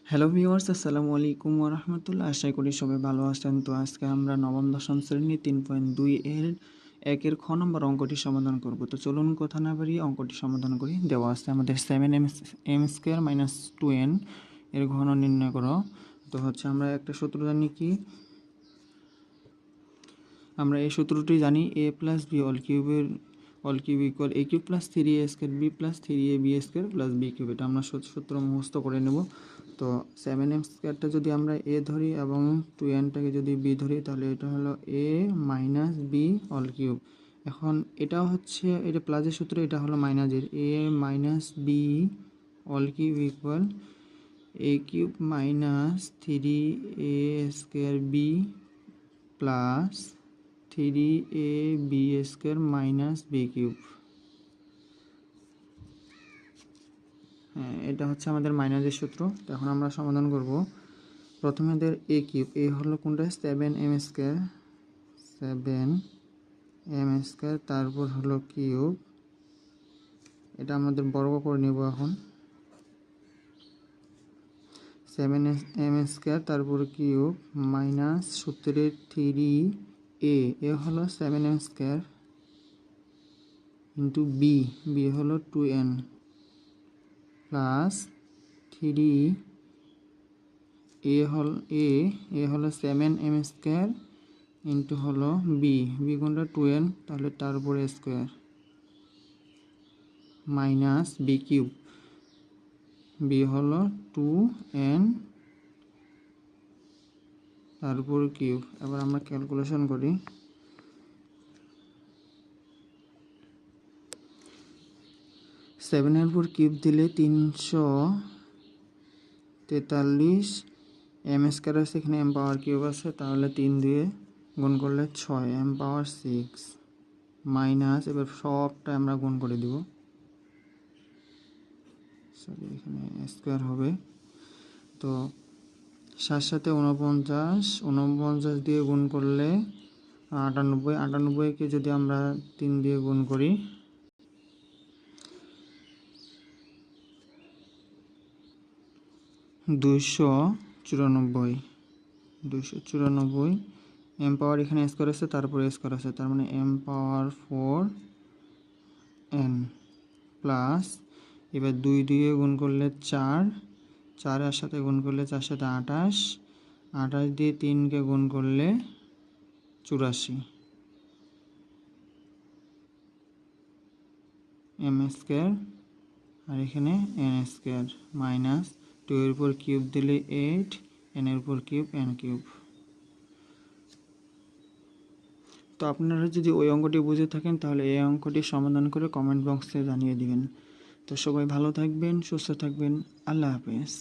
Hello viewers, আসসালামু আলাইকুম ওয়া রাহমাতুল্লাহ। আশা করি সবাই ভালো আছেন। তো আজকে আমরা নবম দশম শ্রেণী 3.2 এর 1 খ নম্বর অঙ্কটি সমাধান করব। তো চলুন কথা না বাড়িয়ে অঙ্কটি সমাধান করি। দেওয়া আছে আমাদের 7m² - 2n এর ঘন নির্ণয় করো। তো আমরা একটা সূত্র জানি কি, আমরা এই সূত্রটি জানি a + b all cube equal a cube + 3a² b + 3ab² + b cube. এটা আমরা সূত্র মুখস্থ করে নেব। তো 7m² যদি আমরা a ধরি এবং 2nটাকে যদি b ধরি, তাহলে এটা হলো a - b অল কিউব। এখন এটা হচ্ছে এটা প্লাসের সূত্র, এটা হলো মাইনাসের। a - b all cube equal a cube - 3a² b plus 3ab² - b cube. হ্যাঁ, এটা হচ্ছে আমাদের মাইনাসের সূত্র। তো এখন আমরা সমাধান করব। প্রথমে আমাদের a কিউব, a হলো কোনটা 7m², তারপর হলো কিউব, এটা আমাদের বর্গ করে নেব। এখন 7m², তারপর কিউব মাইনাস সূত্রের 3a হলো 7m² ইন্টু b হলো 2n প্লাস 3a হলো 7m² ইন্টু হলো b কোনটা 2n, তাহলে তার উপরে square minus b cube, b হলো 2n তার উপর কিউব। এবার আমরা ক্যালকুলেশন করি। 7-এর উপর কিউব দিলে 343 m² আছে, এখানে m পাওয়ার কিউব আছে, তাহলে 3 দিয়ে গুণ করলে 6 m পাওয়ার 6 মাইনাস, এবার সবটা আমরা গুণ করে দিব, সরি এখানে স্কোয়ার হবে। তো 7 7 49 দিয়ে গুণ করলে 98কে যদি আমরা 3 দিয়ে গুণ করি, 294 m পাওয়ার, এখানে স্কোয়ার আছে, তারপরে স্কোয়ার আছে, তার মানে m পাওয়ার 4n প্লাস, এবার 2 দিয়ে গুণ করলে 4 এর সাথে গুণ করলে 4 সাথে 28 দিয়ে 3কে গুণ করলে 84 m², আর এখানে n² মাইনাস 2 এর উপর কিউব দিলে 8, n এর উপর কিউব n কিউব। তো আপনারা যদি ওই অঙ্কটি বুঝে থাকেন, তাহলে এই অঙ্কটি সমাধান করে কমেন্ট বক্সে জানিয়ে দিবেন। তো সবাই ভালো থাকবেন, সুস্থ থাকবেন। আল্লাহ হাফেজ।